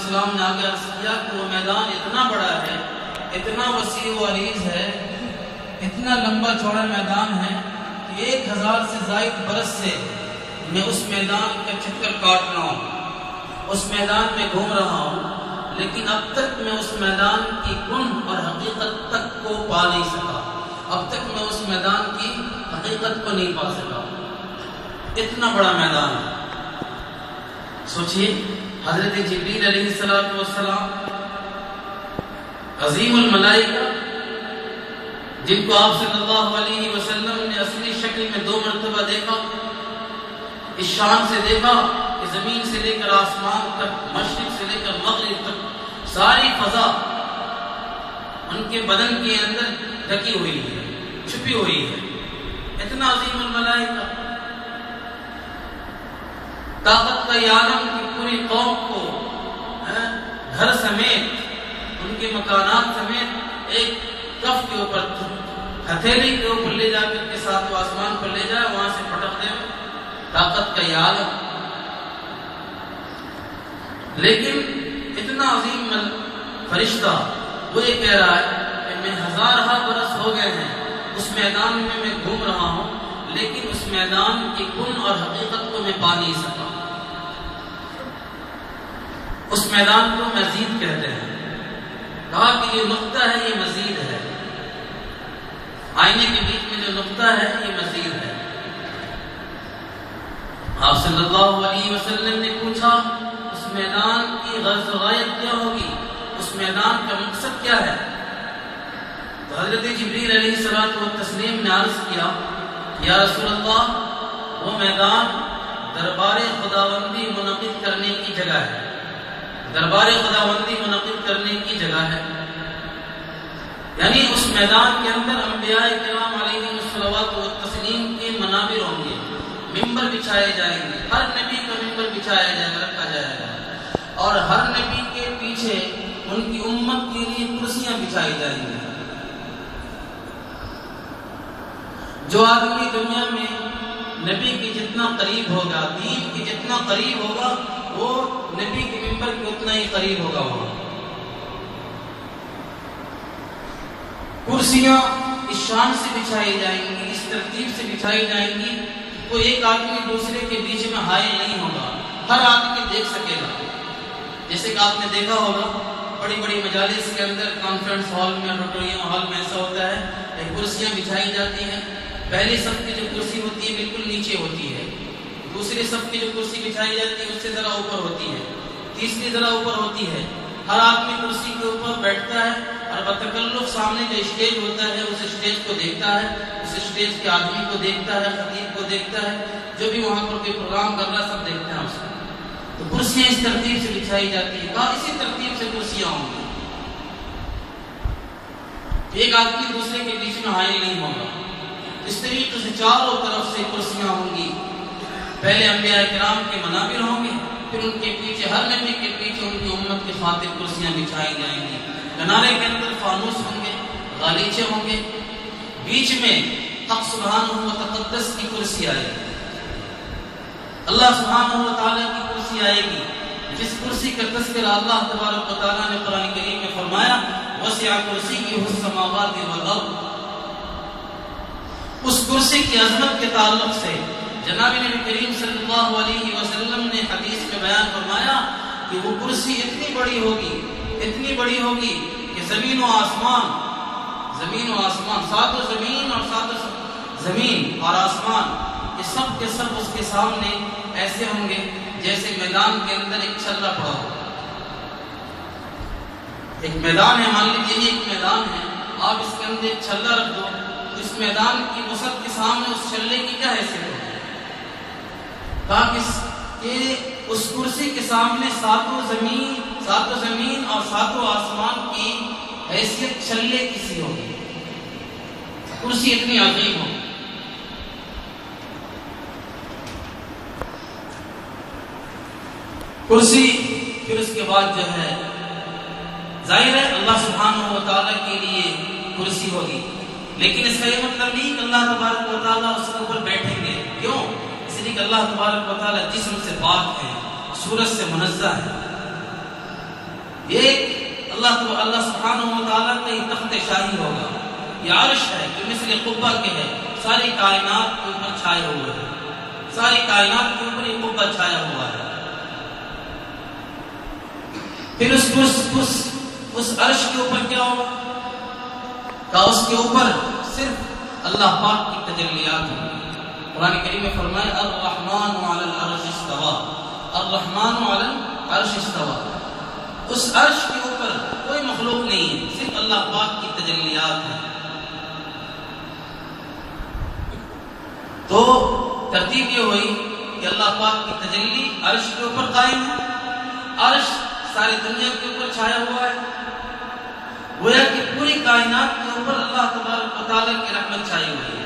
السلام نے آگے عرض کیا کہ وہ میدان اتنا بڑا ہے، اتنا وسیع و عریض ہے، اتنا لمبا چوڑا میدان ہے کہ 1000 سے زائد برس سے میں اس میدان کا چکر کاٹ رہا ہوں، اس میدان میں گھوم رہا ہوں، لیکن اب تک میں اس میدان کی گن اور حقیقت تک کو پا نہیں سکا، اب تک میں اس میدان کی حقیقت کو نہیں پا سکا۔ اتنا بڑا میدان ہے۔ سوچئے حضرت جبریل علیہ السلام عظیم الملائکہ، جن کو آپ صلی اللہ علیہ وسلم نے اصلی شکل میں 2 مرتبہ دیکھا، اس شان سے دیکھا کہ زمین سے لے کر آسمان تک، مشرق سے لے کر مغرب تک ساری فضا ان کے بدن کے اندر ڈھکی ہوئی ہے، چھپی ہوئی ہے۔ اتنا عظیم الملائکہ، طاقت کا یہ عالم کی پوری قوم کو گھر سمیت، ان کے مکانات سمیت ایک کف کے اوپر، ہتھیلی کے اوپر لے جا کر کے ساتھ وہ آسمان پر لے جائے، وہاں سے پٹک دے، طاقت کا یہ عالم۔ لیکن اتنا عظیم فرشتہ وہ یہ کہہ رہا ہے کہ میں 1000 برس ہو گئے ہیں اس میدان میں گھوم رہا ہوں، لیکن اس میدان کی گن اور حقیقت کو میں پا نہیں سکا۔ اس میدان کو مزید کہتے ہیں۔ کہا کہ یہ نقطہ ہے، یہ مزید ہے، آئینے کے بیچ میں جو نقطہ ہے یہ مزید ہے۔ آپ صلی اللہ علیہ وسلم نے پوچھا اس میدان کی غرض و غایت کیا ہوگی، اس میدان کا مقصد کیا ہے؟ تو حضرت جبریل علیہ السلام نے عرض کیا، یا رسول اللہ، وہ میدان دربار خداوندی منعقد کرنے کی جگہ ہے، دربار خداوندی منعقد کرنے کی جگہ ہے۔ یعنی اس میدان کے اندر انبیاء کرام علیہ الصلوات والتسلیم کے منابر ہوں گے، ممبر بچھائے جائیں گے، ہر نبی کا ممبر بچھایا جائے گا، رکھا جائے گا، اور ہر نبی کے پیچھے ان کی امت کے لیے کرسیاں بچھائی جائیں گی۔ جو آدمی دنیا میں نبی کے جتنا قریب ہوگا، دین کے جتنا قریب ہوگا، وہ نبی کے ممبر کے اتنا ہی قریب ہوگا۔ وہاں کرسیاں اس شان سے بچھائی جائیں گی، اس ترتیب سے بچھائی جائیں گی، کوئی ایک آدمی دوسرے کے بیچ میں حائل نہیں ہوگا، ہر آدمی دیکھ سکے گا۔ جیسے کہ آپ نے دیکھا ہوگا بڑی بڑی مجالس کے اندر، کانفرنس ہال میں، آڈیٹوریم ہال میں ایسا ہوتا ہے، کرسیاں بچھائی جاتی ہیں۔ پہلی صف کی جو کرسی ہوتی ہے بالکل نیچے ہوتی ہے، دوسری صف کی جو کرسی بچھائی جاتی ہے اس سے ذرا اوپر ہوتی ہے، تیسری ذرا اوپر ہوتی ہے۔ ہر آدمی کرسی کے اوپر بیٹھتا ہے اور بتکلف سامنے جو اسٹیج ہوتا ہے اس اسٹیج کو دیکھتا ہے، اس اسٹیج کے آدمی کو دیکھتا ہے، خطیب کو دیکھتا ہے، جو بھی وہاں پر کوئی پروگرام کر رہا ہے سب دیکھتے ہیں اس کو۔ تو کرسیاں اس ترتیب سے بچھائی جاتی ہیں، کہا اسی ترتیب سے کرسیاں ہوں گی، ایک آدمی دوسرے کے بیچ میں حائل نہیں ہوگا۔ اس طریقے سے چاروں طرف سے کرسیاں ہوں گی۔ پہلے انبیاء کرام کے منابر ہوں گے، پھر ان کے پیچھے، ہر نبی کے پیچھے ان کی امت کی خاطر کرسیاں بچھائی جائیں گی۔ کنارے کے اندر فانوس ہوں گے، غالیچے ہوں گے، بیچ میں حق سبحانہ و تقدس کی کرسی آئے گی، اللہ سبحانہ و تعالیٰ کی کرسی آئے گی، جس کرسی کا تذکرہ اللہ تبارک و تعالیٰ نے قرآن کریم میں فرمایا، وسع کرسیہ السماوات والارض۔ اس کرسی کی عظمت کے تعلق سے جناب نبی کریم صلی اللہ علیہ وسلم نے حدیث میں بیان فرمایا کہ وہ کرسی اتنی بڑی ہوگی، اتنی بڑی ہوگی کہ زمین و آسمان، ساتوں زمین اور ساتوں زمین اور آسمان، یہ سب کے سب اس کے سامنے ایسے ہوں گے جیسے میدان کے اندر ایک چھلا پڑا ہو۔ ایک میدان ہے، مان لیجیے یہ ایک میدان ہے، آپ اس کے اندر ایک چھلا رکھ دو، اس میدان کی وسعت کے سامنے اس چھلے کی کیا حیثیت ہوگی؟ کہ اس کرسی کے سامنے ساتوں زمین اور ساتوں آسمان کی حیثیت چھلے کی سی ہوگی، کرسی اتنی عظیم ہوگی۔ کرسی پھر اس کے بعد جو ہے ظاہر ہے اللہ سبحانہ و تعالیٰ کے لیے کرسی ہوگی، لیکن اس کا یہ مطلب نہیں کہ اللہ تبارک و تعالیٰ اس کے اوپر بیٹھیں گے۔ کیوں؟ اس لیے کہ اللہ تبارک و تعالیٰ جسم سے پاک ہے، صورت سے منزہ ہے، یہ اللہ سبحانہ و تعالیٰ کا یہ تخت شاہی ہوگا، یہ عرش ہے جو مثل قبہ کے ہے، ساری کائنات کے اوپر چھائے ہوئے ہے، ساری کائنات کے اوپر یہ قبہ چھایا ہوا ہے۔ پھر اس عرش کے اوپر کیا ہوگا؟ کہ اس کے اوپر صرف اللہ پاک کی تجلیات ہوں۔ قرآن کریم میں فرمایا الرحمن علی العرش استوى، الرحمن علی العرش استوى۔ اس عرش کے اوپر کوئی مخلوق نہیں ہے، صرف اللہ پاک کی تجلیات ہیں۔ تو ترتیب یہ ہوئی کہ اللہ پاک کی تجلی عرش کے اوپر قائم ہے، عرش ساری دنیا کے اوپر چھایا ہوا ہے، گویا کہ پوری کائنات کے اوپر اللہ تبارک و تعالیٰ کی رحمت چھائی ہوئی ہے۔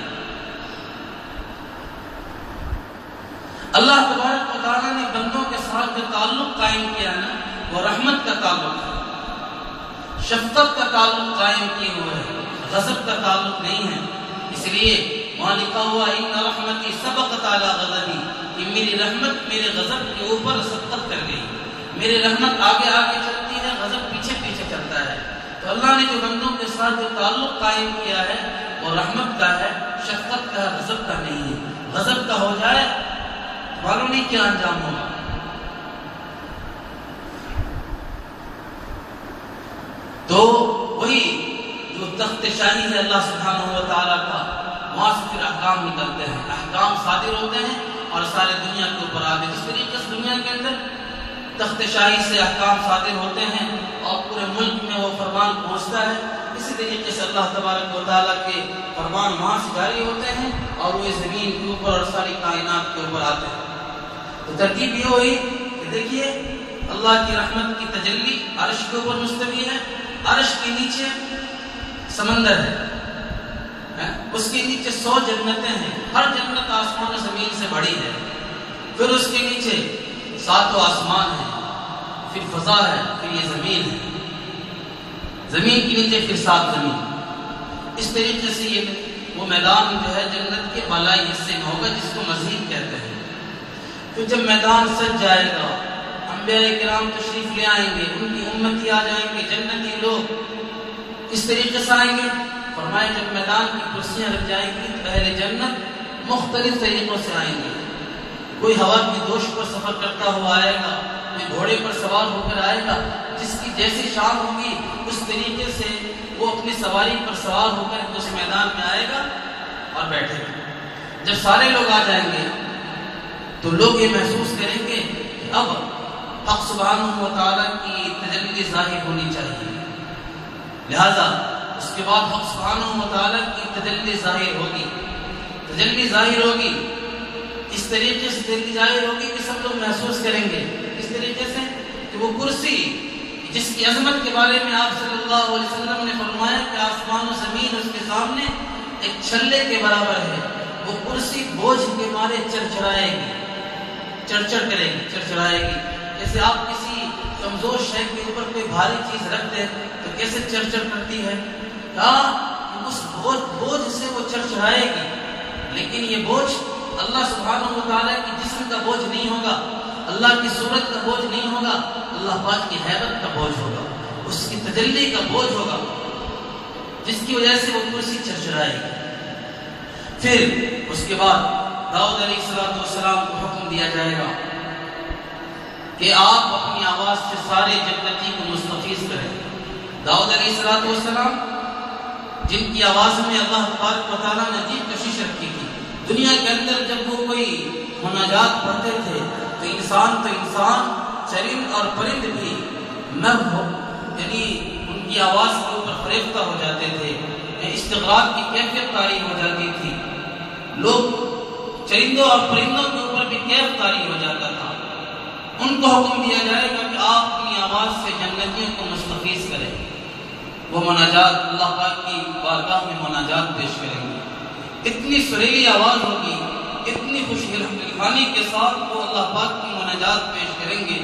اللہ تبارک و تعالیٰ نے بندوں کے ساتھ جو تعلق قائم کیا نا، وہ رحمت کا تعلق ہے، شفقت کا تعلق قائم کیے ہوئے ہے، غضب کا تعلق نہیں ہے۔ اس لیے وہاں لکھا ہوا ان رحمتی سبقت علی غضبی، کہ میری رحمت میرے غضب کے اوپر سبقت کر گئی، میری رحمت آگے آگے چلتی ہے، غضب پیچھے پیچھے چلتا ہے۔ تو اللہ نے جو بندوں کے ساتھ جو تعلق قائم کیا ہے وہ رحمت کا ہے، شفقت کا ہے، غضب کا نہیں ہے۔ غضب کا ہو جائے معلوم نہیں کیا انجام ہوگا۔ تو وہی جو تخت شاہی ہے اللہ سبحانہ و تعالیٰ کا، وہاں سے پھر احکام نکلتے ہیں، احکام صادر ہوتے ہیں اور سارے دنیا کے اوپر آتے ہیں۔ جس طریقے سے دنیا کے اندر تخت شاہی سے احکام صادر ہوتے ہیں اور پورے ملک میں وہ فرمان پہنچتا ہے، اسی طریقے سے اللہ تبارک و تعالیٰ کے فرمان وہاں سے جاری ہوتے ہیں اور وہ زمین کے اوپر اور ساری کائنات کے اوپر آتے ہیں۔ تو ترتیب یہ ہوئی کہ دیکھیے اللہ کی رحمت کی تجلی عرش کے اوپر مستوی ہے، عرش کے نیچے سمندر ہے، اس کے نیچے 100 جنتیں ہیں، ہر جنت آسمان و زمین سے بڑی ہے۔ پھر اس کے نیچے 7 آسمان ہیں، پھر فضا ہے، پھر یہ زمین ہے، زمین کے نیچے پھر 7 زمین۔ اس طریقے سے یہ وہ میدان جو ہے جنت کے بالائی حصے میں ہوگا جس کو مزید کہتے ہیں۔ پھر جب میدان سج جائے گا، انبیاء کرام تشریف لے آئیں گے، ان کی امتی آ جائیں گے، جنتی لوگ اس طریقے سے آئیں گے۔ فرمایا جب میدان کی کرسیاں لگ جائیں گی تو اہل جنت مختلف طریقوں سے آئیں گے، کوئی ہوا کی دوش پر سفر کرتا ہوا آئے گا، کوئی گھوڑے پر سوار ہو کر آئے گا، جس کی جیسی شان ہوگی اس طریقے سے وہ اپنی سواری پر سوار ہو کر اس میدان میں آئے گا اور بیٹھے گا۔ جب سارے لوگ آ جائیں گے تو لوگ یہ محسوس کریں گے کہ اب حق سبحانہ و تعالیٰ کی تجلی ظاہر ہونی چاہیے، لہذا اس کے بعد حق سبحانہ و تعالیٰ کی تجلی ظاہر ہوگی، تجلی ظاہر ہوگی، اس طریقے سے تجلی ظاہر ہوگی کہ سب لوگ محسوس کریں گے، اس طریقے سے کہ وہ کرسی جس کی عظمت کے بارے میں آپ صلی اللہ علیہ وسلم نے فرمایا کہ آسمان و زمین اس کے سامنے ایک چھلے کے برابر ہے، وہ کرسی بوجھ کے مارے چرچرائے گی، چرچر کرے گی، چرچرائے گی۔ جیسے آپ کسی کمزور شے کے اوپر کوئی بھاری چیز رکھ دیں تو کیسے چرچر کرتی ہے، کہا اس بوجھ سے وہ چرچرائے گی، لیکن یہ بوجھ اللہ سبحانہ و تعالیٰ کی جسم کا بوجھ نہیں ہوگا، اللہ کی صورت کا بوجھ نہیں ہوگا، اللہ پاک کی ہیبت کا بوجھ ہوگا، اس کی تجلی کا بوجھ ہوگا، جس کی وجہ سے وہ کرسی چرچرائے گی۔ پھر اس کے بعد داؤد علیہ السلام کو حکم دیا جائے گا کہ آپ اپنی آواز سے سارے جنتی کو مستفیض کریں۔ داؤد علیہ السلام جن کی آواز میں اللہ تبارک و تعالیٰ نے عجیب کشش رکھی تھی، دنیا کے اندر جب وہ کوئی مناجات پڑھتے تھے تو انسان چرند اور پرند بھی نر ہو، یعنی ان کی آواز کے اوپر فریفتہ ہو جاتے تھے، استغراق کی کیفیت طاری ہو جاتی تھی، لوگ چرندوں اور پرندوں کے اوپر بھی کیف طاری ہو جاتا تھا۔ ان کو حکم دیا جائے گا کہ آپ اپنی آواز سے جنتیوں کو مستفیض کریں، وہ مناجات اللہ پاک کی بارگاہ میں مناجات پیش کریں گے، اتنی سریلی آواز ہوگی، اتنی خوش دلانی کے ساتھ وہ اللہ پاک کی مناجات پیش کریں گے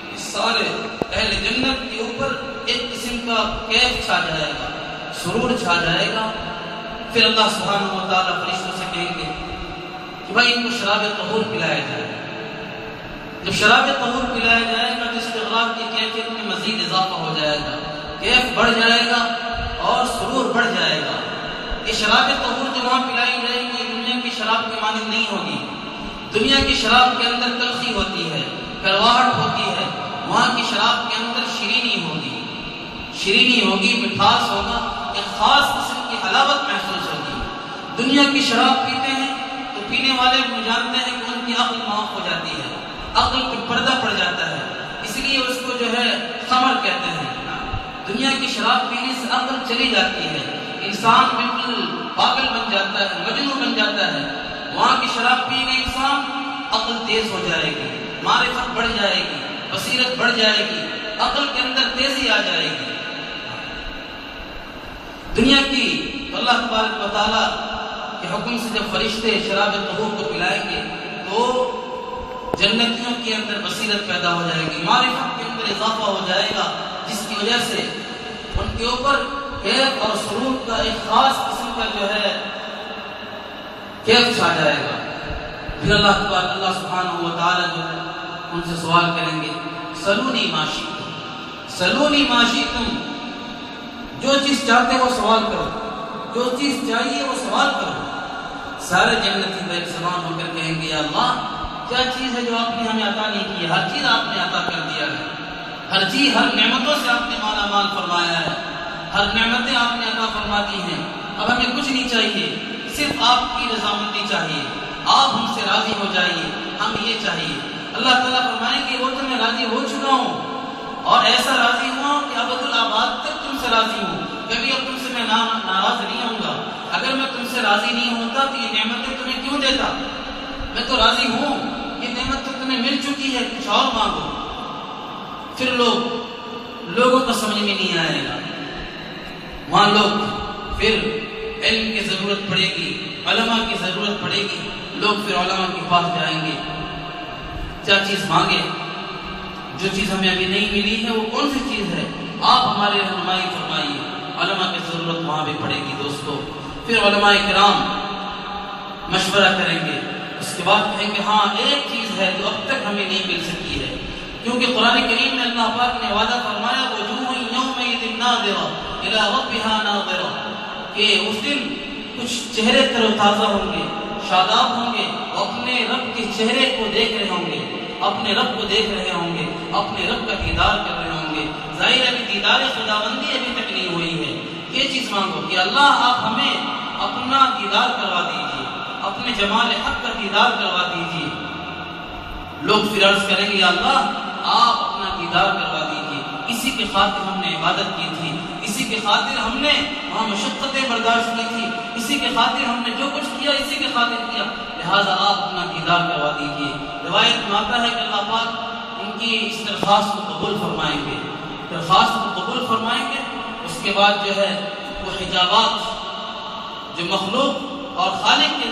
کہ سارے اہل جنت کے اوپر ایک قسم کا کیف چھا جائے گا، سرور چھا جائے گا۔ پھر اللہ سبحانہ و تعالیٰ فرشتوں سے کہیں گے کہ بھائی ان کو شراب طہور پلایا جائے، جب شراب طہور پلایا جائے گا تو استغراق شراب کی کیفیت میں مزید اضافہ ہو جائے گا، کیف بڑھ جائے گا اور سرور بڑھ جائے گا۔ یہ شراب طہور جو وہاں پلائی جائے گی دنیا کی شراب کی مانند نہیں ہوگی۔ دنیا کی شراب کے اندر تلخی ہوتی ہے، کڑواہٹ ہوتی ہے، وہاں کی شراب کے اندر شیرینی ہوگی، شیرینی ہوگی، مٹھاس ہوگا، ایک خاص قسم کی حلاوت محسوس ہوگی۔ دنیا کی شراب پیتے ہیں تو پینے والے بھی جانتے ہیں کہ ان کی عقل معاف ہو جاتی ہے، عقل پہ پردہ پڑ جاتا ہے، اس لیے اس کو جو ہے خمر کہتے ہیں۔ دنیا کی شراب پینے سے عقل چلی جاتی ہے، انسان بالکل پاگل بن جاتا ہے، مجنون بن جاتا ہے۔ وہاں کی شراب پینے انسان عقل تیز ہو جائے گی، معرفت بڑھ جائے گی، بصیرت بڑھ جائے گی، عقل کے اندر تیزی آ جائے گی۔ دنیا کی اللہ تبارک و تعالیٰ کے حکم سے جب فرشتے شراب طہور کو پلائیں گے تو جنتیوں کے اندر بصیرت پیدا ہو جائے گی، معرفت کے اندر اضافہ ہو جائے گا، جس کی وجہ سے ان کے اوپر کیف اور سرور کا ایک خاص قسم کا جو ہے کیف چھا جائے گا۔ پھر اللہ سبحانہ و تعالیٰ جو ہے ان سے سوال کریں گے، سلونی ما شئتم، سلونی ما شئتم، جو چیز چاہتے ہو سوال کرو، جو چیز چاہیے وہ سوال کرو۔ سارے جنتی بے زبان ہو کر کہیں گے، یا اللہ کیا چیز ہے جو آپ نے ہمیں عطا نہیں کی ہے؟ ہر چیز آپ نے عطا کر دیا ہے، ہر چیز، ہر نعمتوں سے آپ نے مالا مال فرمایا ہے، ہر نعمتیں آپ نے عطا فرما دی ہیں، اب ہمیں کچھ نہیں چاہیے، صرف آپ کی رضامندی چاہیے، آپ ہم سے راضی ہو جائیے، ہمیں یہ چاہیے۔ اللہ تعالیٰ فرمائیں گے وہ تو میں راضی ہو چکا ہوں، اور ایسا راضی ہوا ہوں کہ ابد الآباد تک تم سے راضی ہوں، کبھی اب تم سے میں ناراض نہیں ہوں گا۔ اگر میں تم سے راضی نہیں ہوتا تو یہ نعمتیں تمہیں کیوں دیتا؟ میں تو راضی ہوں، یہ نعمت تو تمہیں مل چکی ہے، کچھ اور مانگو۔ پھر لوگوں کو سمجھ میں نہیں آئے گا، وہاں لوگ پھر علم کی ضرورت پڑے گی، علماء کی ضرورت پڑے گی، لوگ پھر علماء کے پاس جائیں گے، کیا چیز مانگے؟ جو چیز ہمیں ابھی نہیں ملی ہے وہ کون سی چیز ہے؟ آپ ہماری رہنمائی فرمائیے۔ علماء کی ضرورت وہاں بھی پڑے گی دوستو۔ پھر علماء کرام مشورہ کریں گے، اس کے بعد کہیں گے ہاں ایک چیز ہے جو اب تک ہمیں نہیں مل سکی ہے، کیونکہ قرآن کریم میں اللہ پاک نے وعدہ فرمایا وجوہ یومئذ ناظرہ الی ربہا ناظرہ، کہ اس دن کچھ چہرے تر و تازہ ہوں گے، شاداب ہوں گے، اپنے رب کے چہرے کو دیکھ رہے ہوں گے، اپنے رب کو دیکھ رہے ہوں گے، اپنے رب کا دیدار کر رہے ہوں گے۔ ظاہر ابھی دیدار خداوندی ابھی تک نہیں ہوئی ہے، یہ چیز مانگو کہ اللہ آپ ہمیں اپنا دیدار کروا دیجیے، اپنے جمال حق کا دیدار کروا دیجیے۔ لوگ پھر عرض کریں گے یا اللہ آپ اپنا دیدار کروا دیجیے، اسی کے خاطر ہم نے عبادت کی تھی، اسی کے خاطر ہم نے وہاں مشقتیں برداشت کی تھی، اسی کے خاطر ہم نے جو کچھ کیا اسی کے خاطر کیا، لہٰذا آپ اپنا دیدار کروا دیجیے۔ روایت میں آتا ہے کہ اللہ پاک ان کی اس درخواست کو قبول فرمائیں گے، درخواست کو قبول فرمائیں گے۔ اس کے بعد جو ہے وہ حجابات جو مخلوق اور خالق کے